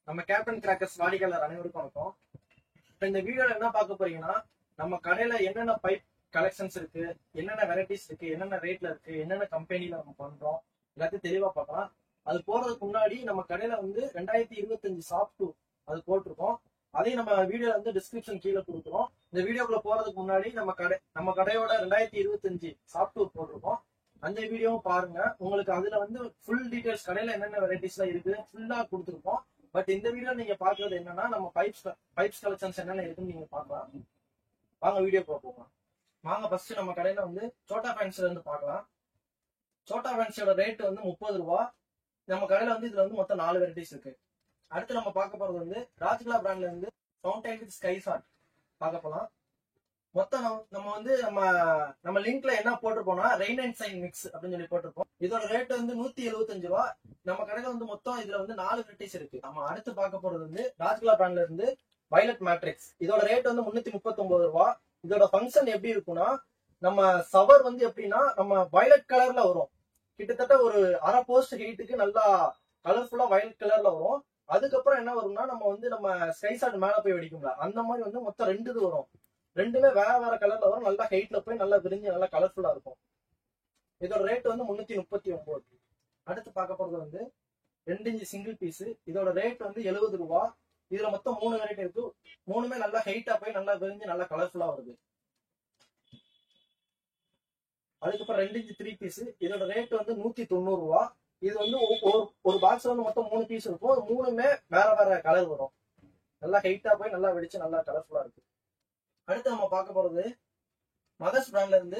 நம்ம captain crackers வாடிக்கையாளர் அனைவருக்கும் வணக்கம். இப்ப இந்த வீடியோல என்ன பார்க்க போறீங்கன்னா, நம்ம கடையில என்னென்ன பைப் கலெக்ஷன்ஸ் இருக்கு, என்னென்ன வெரைட்டிஸ் இருக்கு, என்னென்ன ரேட்ல இருக்கு, என்னென்ன கம்பெனில நம்ம பண்றோம் எல்லாத்தையும் தெளிவா பார்க்கலாம். அது போறதுக்கு முன்னாடி நம்ம கடையில வந்து 2025 சாஃப்ட் டூ அது போட்டிருக்கோம். அதையும் நம்ம வீடியோ வந்து டிஸ்கிரிப்ஷன் கீழே கொடுக்குறோம். இந்த வீடியோக்குள்ள போறதுக்கு முன்னாடி நம்ம கடையோட 2025 சாஃப்ட் டூர் போட்டிருக்கோம். அந்த வீடியோவும் பாருங்க. உங்களுக்கு அதுல வந்து ஃபுல் டீடைல்ஸ் கடையில என்னென்ன வெரைட்டிஸ்லாம் இருக்கு ஃபுல்லா கொடுத்துருக்கோம். பட் இந்த வீடியோ நீங்க பாக்குறது என்னன்னா, நம்ம பைப்ஸ் கலெக்ஷன்ஸ் என்னென்ன இருக்குன்னு நீங்க பார்க்கலாம். வாங்க வீடியோ போகலாம். வாங்க ஃபர்ஸ்ட் நம்ம கடையில வந்து சோட்டா ஃபேன்சில இருந்து பார்க்கலாம். சோட்டா ஃபேன்சியோட ரேட் வந்து 30 ரூபா. நம்ம கடையில வந்து இதுல வந்து மொத்தம் 4 வெரைட்டிஸ் இருக்கு. அடுத்து நம்ம பார்க்க போறது வந்து ராஜ்கிலா பிராண்ட்ல இருந்து ஃபவுண்டைன் வித் ஸ்கை ஷாட் பார்க்க போலாம். மொத்தம் நம்ம வந்து நம்ம லிங்க்ல என்ன போட்டிருப்போம்னா, ரெயின் அண்ட் சைன் மிக்ஸ் அப்படின்னு சொல்லி போட்டிருப்போம். இதோட ரேட் வந்து 175 ரூபா. நம்ம கடையில வந்து மொத்தம் இதுல வந்து 4 வெரைட்டிஸ் இருக்கு. நம்ம அடுத்து பார்க்க போறது வந்து ராஜ்கிலா பிராண்ட்ல இருந்து வயலட் மேட்ரிக்ஸ். இதோட ரேட் வந்து 339 ரூபா. இதோட ஃபங்க்ஷன் எப்படி இருக்கும்னா, நம்ம சவர் வந்து எப்படின்னா நம்ம வயலட் கலர்ல வரும். கிட்டத்தட்ட ஒரு அரை போஸ்ட் ஹைட்டுக்கு நல்லா கலர்ஃபுல்லா வயலட் கலர்ல வரும். அதுக்கப்புறம் என்ன வரும்னா, நம்ம ஸ்கை ஷாட் மேல போய் வெடிக்கும்ல, அந்த மாதிரி வந்து மொத்தம் 2 இது வரும். ரெண்டுமே வேற வேற கலர்ல வரும். நல்லா ஹைட்ல போய் நல்லா விரிஞ்சு நல்லா கலர்ஃபுல்லா இருக்கும். இதோட ரேட் வந்து 339. அடுத்து பார்க்க போறது வந்து 2 இன்ச் சிங்கிள் பீஸ். இதோட ரேட் வந்து 70 ரூபா. இதுல மொத்தம் 3 வெரைட்டி இருக்கு. மூணுமே நல்லா ஹைட்டா போய் நல்லா விரிஞ்சு நல்லா கலர்ஃபுல்லா வருது. அதுக்கப்புறம் 2 இன்ச் 3 பீஸ். இதோட ரேட் வந்து 190 ரூபா. இது வந்து ஒரு பாக்ஸ் வந்து மொத்தம் 3 பீஸ் இருக்கும். மூணுமே வேற வேற கலர் வரும். நல்லா ஹைட்டா போய் நல்லா வெடிச்சு நல்லா கலர்ஃபுல்லா இருக்கு. அடுத்து நம்ம பார்க்க போறது மதர்ஸ் பிராண்ட்ல இருந்து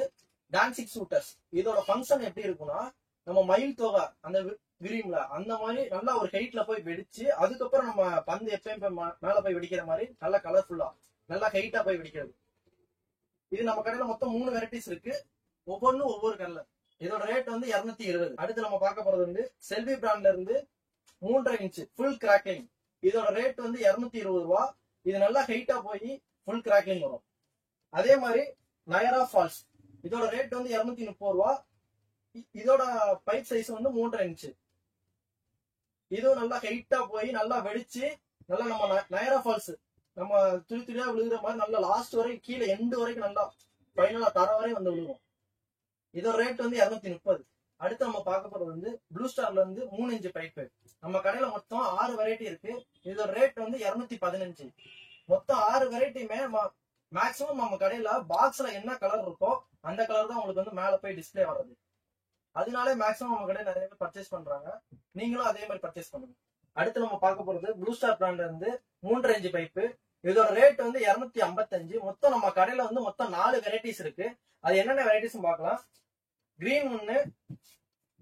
டான்சிங் ஷூட்டர்ஸ். இதோட ஃபங்க்ஷன் எப்படி இருக்கும்னா, நம்ம மயில் தொகை அந்த விரியும்ல, அந்த மாதிரி நல்லா ஒரு ஹைட்ல போய் வெடிச்சு, அதுக்கப்புறம் நம்ம பந்து எப்பயும் மேல போய் வெடிக்கிற மாதிரி நல்லா கலர்ஃபுல்லா நல்லா ஹைட்டா போய் வெடிக்கிறது. இது நம்ம கடையில மொத்தம் 3 வெரைட்டிஸ் இருக்கு. ஒவ்வொன்றும் ஒவ்வொரு கலர். இதோட ரேட் வந்து 270. அடுத்து நம்ம பார்க்க போறது வந்து செல்வி பிராண்ட்ல இருந்து 3.5 இன்ச் ஃபுல் கிராக்லிங். இதோட ரேட் வந்து 220 ரூபா. இது நல்லா ஹைட்டா போய் ஃபுல் கிராக்லிங் வரும். அதே மாதிரி நயரா ஃபால்ஸ். இதோட ரேட் வந்து 230 ரூபா. இதோட பைப் சைஸ் வந்து 3.5 இன்ச். இதுவும் நல்லா ஹைட்டா போய் நல்லா வெடிச்சு நல்லா நம்ம நயரா ஃபால்ஸ் நம்ம துளி துளியா விழுகிற மாதிரி நல்லா லாஸ்ட் வரைக்கும் கீழே எண்டு வரைக்கும் நல்லா ஃபைனலா தர வரை வந்து விழுகும். இதோட ரேட் வந்து 230. அடுத்து நம்ம பார்க்க போறது வந்து ப்ளூ ஸ்டார்ல இருந்து 3 இன்ச் பைப்பு. நம்ம கடையில மொத்தம் 6 வெரைட்டி இருக்கு. இதோட ரேட் வந்து 215. மொத்தம் 6 வெரைட்டியுமே மேக்சிமம் நம்ம கடையில பாக்ஸ்ல என்ன கலர் இருக்கோ அந்த கலர் தான் உங்களுக்கு வந்து மேல போய் டிஸ்பிளே வர்றது. அதனாலே மேக்சிமம் நம்ம கடையில நிறைய பேர் பர்ச்சேஸ் பண்றாங்க. நீங்களும் அதே மாதிரி பர்ச்சேஸ் பண்ணுங்க. அடுத்து நம்ம பார்க்க போறது ப்ளூ ஸ்டார் பிராண்ட்ல இருந்து 3.5 இன்ச் பைப்பு. இதோட ரேட் வந்து 255. மொத்தம் நம்ம கடையில வந்து மொத்தம் 4 வெரைட்டிஸ் இருக்கு. அது என்னென்ன வெரைட்டிஸ் பார்க்கலாம். Green 1,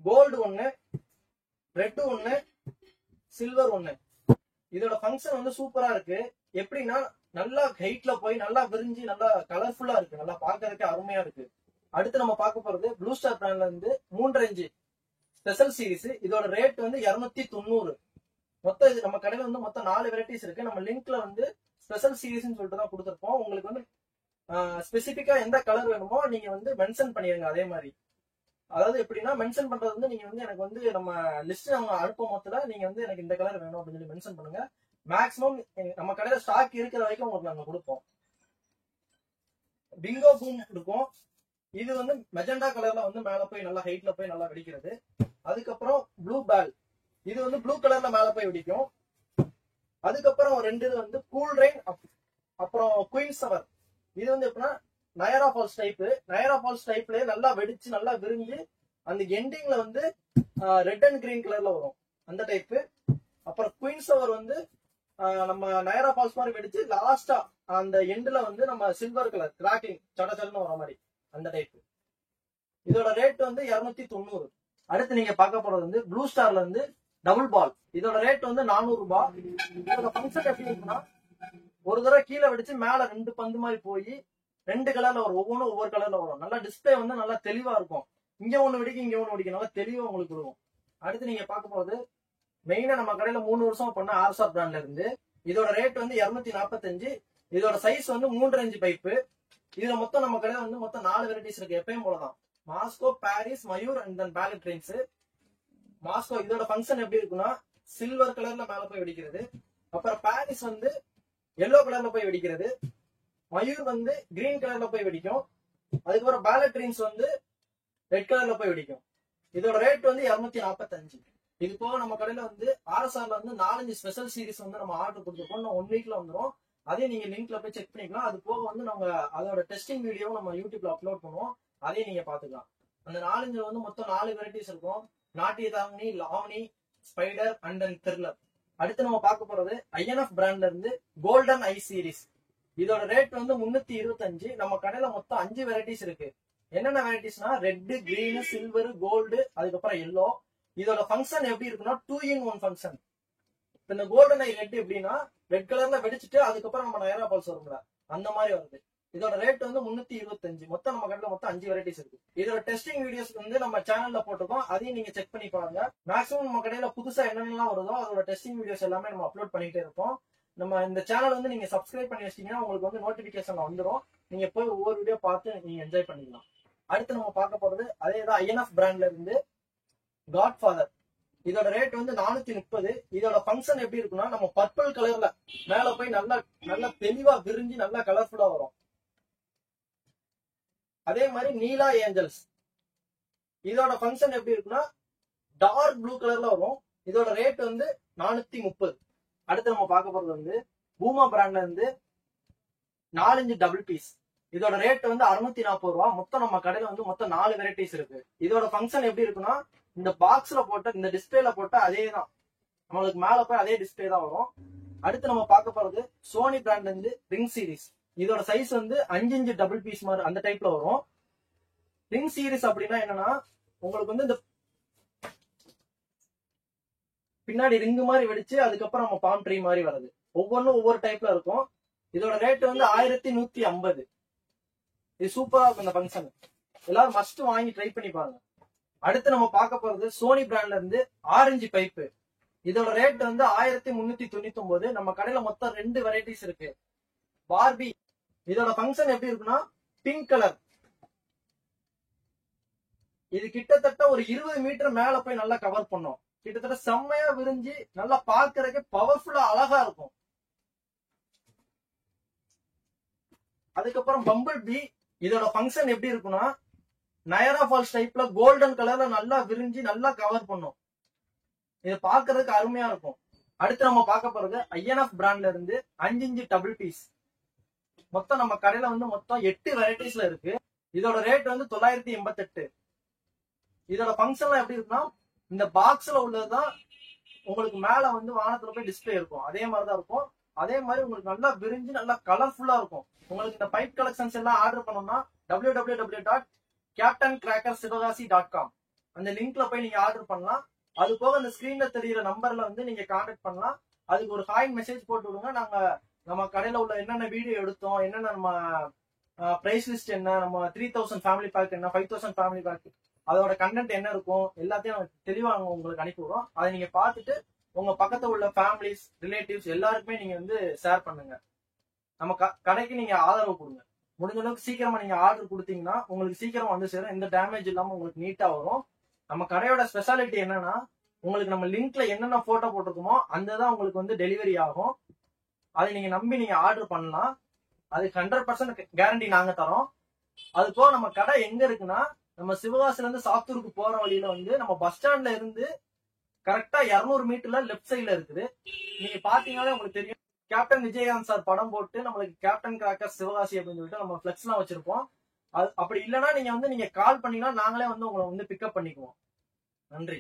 gold 1, red 1, silver 1. இதோட ஃபங்க்ஷன் வந்து சூப்பரா இருக்கு. எப்படின்னா நல்லா ஹைட்ல போய் நல்லா விரிஞ்சு நல்லா கலர்ஃபுல்லா இருக்கு. நல்லா பார்க்கறதுக்கு அருமையா இருக்கு. அடுத்து நம்ம பார்க்க போறது ப்ளூ ஸ்டார் பிராண்ட்ல இருந்து 3.5 இன்ச் ஸ்பெஷல் சீரிஸ். இதோட ரேட் வந்து 290. மொத்தம் இது நம்ம கடையில வந்து மொத்தம் 4 வெரைட்டிஸ் இருக்கு. நம்ம லிங்க்ல வந்து ஸ்பெஷல் சீரிஸ்ன்னு சொல்லிட்டு தான் கொடுத்துருப்போம். உங்களுக்கு வந்து ஸ்பெசிபிக்கா எந்த கலர் வேணுமோ நீங்க வந்து மென்ஷன் பண்ணிருங்க. அதே மாதிரி அதாவது எப்படின்னா மென்ஷன் பண்றது வந்து நீங்க வந்து எனக்கு வந்து நம்ம லிஸ்ட் நம்ம அனுப்பும் மொத்தத்துல நீங்க வந்து எனக்கு இந்த கலர் வேணும் அப்படின்னு சொல்லி மென்ஷன் பண்ணுங்க. மேக்ஸிமம் நம்ம கடையில ஸ்டாக் இருக்கிற வரைக்கும் உங்களுக்கு நாங்க கொடுப்போம். பிங்கோ பூம் இருக்கும். இது வந்து மெஜெண்டா கலர்ல வந்து மேல போய் நல்லா ஹைட்ல போய் நல்லா வெடிக்கிறது. அதுக்கப்புறம் ப்ளூ பால். இது வந்து ப்ளூ கலர்ல மேல போய் வெடிக்கும். அதுக்கப்புறம் 2 இது வந்து கூல் ரெயின், அப்புறம் குயின் சவர். இது வந்து எப்படின்னா Nayara falls type. Nayara falls டைப்லயே நல்லா வெடிச்சு நல்லா விரிஞ்சு அந்த எண்டிங்ல வந்து ரெட் அண்ட் கிரீன் கலர்ல வரும் அந்த டைப். அப்புறம் குயின் சவர் வந்து நம்ம நயரா ஃபால்ஸ் மாதிரி வெடிச்சு லாஸ்டா அந்த எண்ட்ல வந்து நம்ம சில்வர் கலர் கிராக்கிங் சடச்சடன்னு வர மாதிரி அந்த டைப். இதோட ரேட் வந்து 290. அடுத்து நீங்க பார்க்க போறது வந்து ப்ளூ ஸ்டார்ல இருந்து டபுள் பால். இதோட ரேட் வந்து 400 ரூபாய். இதோட ஃபங்க்ஷன் எப்படி இருக்குன்னா, ஒரு தடவை கீழே வெடிச்சு மேல 2 பந்து மாதிரி போய் 2 கலர்ல வரும். ஒவ்வொன்றும் ஒவ்வொரு கலர்ல வரும். நல்லா டிஸ்பிளே வந்து நல்லா தெளிவா இருக்கும். இங்க ஒண்ணு வெடிக்கும், இங்க ஒண்ணு வெடிக்கும். நல்லா தெளிவா உங்களுக்கு இருக்கும். அடுத்து நீங்க பார்க்க போறது மெயினா நம்ம கடையில 3 வருஷம் பண்ண ஆர்சார் பிராண்ட்ல இருந்து. இதோட ரேட் வந்து 245. இதோட சைஸ் வந்து 3.5 இன்ச் பைப்பு. இதுல மொத்தம் நம்ம கடையில வந்து மொத்தம் 4 வெரைட்டிஸ் இருக்கு. எப்பயும் போலதான் Moscow, Paris, Mayur and then பேலட் ட்ரெயின்ஸ். மாஸ்கோ இதோட ஃபங்க்ஷன் எப்படி இருக்குன்னா, சில்வர் கலர்ல மேல போய் வெடிக்கிறது. அப்புறம் பாரிஸ் வந்து எல்லோ கலர்ல போய் வெடிக்கிறது, மயூர் வந்து கிரீன் கலர்ல போய் வெடிக்கும், அதுக்கப்புறம் பேலட் ட்ரீம்ஸ் வந்து ரெட் கலர்ல போய் வெடிக்கும். இதோட ரேட் வந்து 245. இது போக நம்ம கடையில வந்து ஆர்எஸ்ஆர்ல வந்து 4-5 ஸ்பெஷல் சீரிஸ் வந்து நம்ம ஆர்டர் கொடுத்துருக்கோம். 1 வீக்ல வந்துடும். அதையும் நீங்க லிங்க்ல போய் செக் பண்ணிக்கலாம். அது போக வந்து நம்ம அதோட டெஸ்டிங் வீடியோ நம்ம யூடியூப்ல அப்லோட் பண்ணுவோம். அதையும் நீங்க பாத்துக்கலாம். அந்த 4 வந்து மொத்தம் 4 வெரைட்டிஸ் இருக்கும். நாட்டிய தாங்கினி, Lavani, spider and then thriller. அடுத்து நம்ம பார்க்க போறது ஐஎன்எஃப் பிராண்ட்ல இருந்து கோல்டன் ஐ சீரிஸ். இதோட ரேட் வந்து 325. நம்ம கடையில மொத்தம் 5 வெரைட்டிஸ் இருக்கு. என்னென்ன வெரைட்டிஸ்னா ரெட், கிரீன், சில்வர், கோல்டு, அதுக்கப்புறம் எல்லோ. இதோட ஃபங்க்ஷன் எப்படி இருக்குன்னா 2-in-1 ஃபங்க்ஷன். இந்த கோல்டன் ஐ ரெட் எப்படின்னா ரெட் கலர்ல வெடிச்சிட்டு அதுக்கப்புறம் நம்ம நயரா பல்ஸ் வரும்ல, அந்த மாதிரி வருது. இதோட ரேட் வந்து 325. மொத்தம் நம்ம கடையில மொத்தம் 5 வெரைட்டிஸ் இருக்கு. இதோட டெஸ்டிங் வீடியோஸ் வந்து நம்ம சேனல்ல போட்டிருக்கோம். அதையும் நீங்க செக் பண்ணி பாருங்க. மேக்ஸிமம் நம்ம கடையில புதுசா என்னென்னலாம் வருதோ அதோட டெஸ்டிங் வீடியோஸ் எல்லாமே நம்ம அப்லோட் பண்ணிட்டே இருப்போம். நம்ம இந்த சேனல் வந்து நீங்க சப்ஸ்கிரைப் பண்ணி வச்சிட்டீங்கன்னா உங்களுக்கு வந்து நோட்டிபிகேஷன் வந்துடும். நீங்க போய் ஒவ்வொரு வீடியோ பார்த்து நீங்க என்ஜாய் பண்ணிக்கலாம். அடுத்து நம்ம பார்க்க போறது அதேதான் ஐஎன்எஃப் பிராண்ட்ல இருந்து காட்ஃபாதர். இதோட ரேட் வந்து 430. இதோட ஃபங்க்ஷன் எப்படி இருக்குன்னா நம்ம பர்பிள் கலர்ல மேல போய் நல்லா தெளிவா விரிஞ்சு நல்லா கலர்ஃபுல்லா வரும். அதே மாதிரி நீலா ஏஞ்சல்ஸ். இதோட ஃபங்க்ஷன் எப்படி இருக்குன்னா டார்க் ப்ளூ கலர்ல வரும். இதோட ரேட் வந்து 430. அடுத்து நம்ம பார்க்க போறது வந்து பூமா பிராண்ட்ல இருந்து 4-5 டபுள் பீஸ். இதோட ரேட் வந்து 640 ரூபா. மொத்தம் நம்ம கடையில வந்து மொத்தம் 4 வெரைட்டிஸ் இருக்கு. இதோட ஃபங்க்ஷன் எப்படி இருக்குன்னா இந்த பாக்ஸ்ல போட்ட இந்த டிஸ்பிளேல போட்ட அதே தான், நம்மளுக்கு மேல போய் அதே டிஸ்பிளே தான் வரும். அடுத்து நம்ம பார்க்க போறது சோனி பிராண்ட்ல இருந்து ரிங் சீரிஸ். இதோட சைஸ் வந்து 5-5 டபுள் பீஸ் மாதிரி அந்த டைப்ல வரும். ரிங் சீரிஸ் அப்படின்னா என்னன்னா உங்களுக்கு வந்து இந்த பின்னாடி ரிங்கு மாதிரி வெடிச்சு அதுக்கப்புறம் நம்ம பாம் ட்ரீ மாதிரி வருது. ஒவ்வொன்றும் ஒவ்வொரு டைப்ல இருக்கும். இதோட ரேட் வந்து 1150. இது சூப்பரா இருக்கும் இந்த ஃபங்க்ஷன். எல்லாரும் மஸ்ட் வாங்கி ட்ரை பண்ணி பாருங்க. அடுத்து நம்ம பார்க்க போறது சோனி பிராண்ட்ல இருந்து ஆரஞ்சு பைப்பு. இதோட ரேட் வந்து 1399. நம்ம கடையில மொத்தம் 2 வெரைட்டிஸ் இருக்கு. பார்பி. இதோட ஃபங்க்ஷன் எப்படி இருக்குன்னா பிங்க் கலர். இது கிட்டத்தட்ட ஒரு 20 மீட்டர் மேல போய் நல்லா கவர் பண்ணும். கிட்டத்தட்ட செம்மையா விரிஞ்சு நல்லா பார்க்கறதுக்கு பவர்ஃபுல்லா அழகா இருக்கும். அதுக்கப்புறம் பம்பிள் பி. இதோட ஃபங்க்ஷன் எப்படி இருக்குன்னா நயரா ஃபால்ஸ் டைப்ல கோல்டன் கலர்ல நல்லா விரிஞ்சு நல்லா கவர் பண்ணும். இது பார்க்கறதுக்கு அருமையா இருக்கும். அடுத்து நம்ம பார்க்க போறது ஐஎன்எஃப் பிராண்ட்ல இருந்து 5-5 டபுள் பீஸ். மொத்தம் நம்ம கடையில வந்து மொத்தம் 8 வெரைட்டிஸ்ல இருக்கு. இதோட ரேட் வந்து 988. இதோட ஃபங்க்ஷன்லாம் எப்படி இருக்குன்னா இந்த பாக்ஸ்ல உள்ளதுதான் உங்களுக்கு மேல வந்து வானத்துல போய் டிஸ்பிளே இருக்கும். அதே மாதிரிதான் இருக்கும். அதே மாதிரி உங்களுக்கு நல்லா விரிஞ்சு நல்லா கலர்ஃபுல்லா இருக்கும். உங்களுக்கு இந்த பைப் கலெக்ஷன்ஸ் எல்லாம் ஆர்டர் பண்ணோம்னா www.captaincrackersivagasi.com அந்த லிங்க்ல போய் நீங்க ஆர்டர் பண்ணலாம். அது போக அந்த ஸ்கிரீன்ல தெரியுற நம்பர்ல வந்து நீங்க கான்டாக்ட் பண்ணலாம். அதுக்கு ஒரு ஹாய் மெசேஜ் போட்டு விடுங்க. நாங்க நம்ம கடையில உள்ள என்னென்ன வீடியோ எடுத்தோம், என்னென்ன நம்ம பிரைஸ் லிஸ்ட் என்ன, நம்ம 3000 ஃபேமிலி பேக் என்ன, 5000 ஃபேமிலி பேக், அதோட கண்டென்ட் என்ன இருக்கும் எல்லாத்தையும் தெளிவா உங்களுக்கு அனுப்பி விடுறோம். அதை நீங்க பார்த்துட்டு உங்க பக்கத்துல உள்ள ஃபேமிலிஸ், ரிலேட்டிவ்ஸ் எல்லாருக்குமே நீங்க வந்து ஷேர் பண்ணுங்க. நம்ம கடைக்கு நீங்க ஆதரவு கொடுங்க. முடிஞ்ச அளவுக்கு சீக்கிரமா நீங்க ஆர்டர் கொடுத்தீங்கன்னா உங்களுக்கு சீக்கிரமா வந்து சேரும். எந்த டேமேஜ் இல்லாம உங்களுக்கு நீட்டா வரும். நம்ம கடையோட ஸ்பெஷாலிட்டி என்னன்னா உங்களுக்கு நம்ம லிங்க்ல என்னென்ன போட்டோ போட்டிருக்கோமோ அந்த தான் உங்களுக்கு வந்து டெலிவரி ஆகும். அதை நீங்க நம்பி நீங்க ஆர்டர் பண்ணலாம். அதுக்கு 100% கேரண்டி நாங்க தரோம். அது போக நம்ம கடை எங்க இருக்குன்னா நம்ம சிவகாசில இருந்து சாத்தூருக்கு போற வழியில வந்து நம்ம பஸ் ஸ்டாண்ட்ல இருந்து கரெக்டா 200 மீட்டர்ல லெப்ட் சைட்ல இருக்குது. நீங்க பாத்தீங்கன்னா உங்களுக்கு தெரியும். கேப்டன் விஜயகாந்த் சார் படம் போட்டு நம்மளுக்கு கேப்டன் கிராக்கர்ஸ் சிவகாசி அப்படின்னு சொல்லிட்டு நம்ம ஃபிளெக்ஸ் எல்லாம் வச்சிருப்போம். அது அப்படி இல்லைன்னா நீங்க கால் பண்ணீங்கன்னா நாங்களே வந்து உங்களை வந்து பிக்கப் பண்ணிக்குவோம். நன்றி.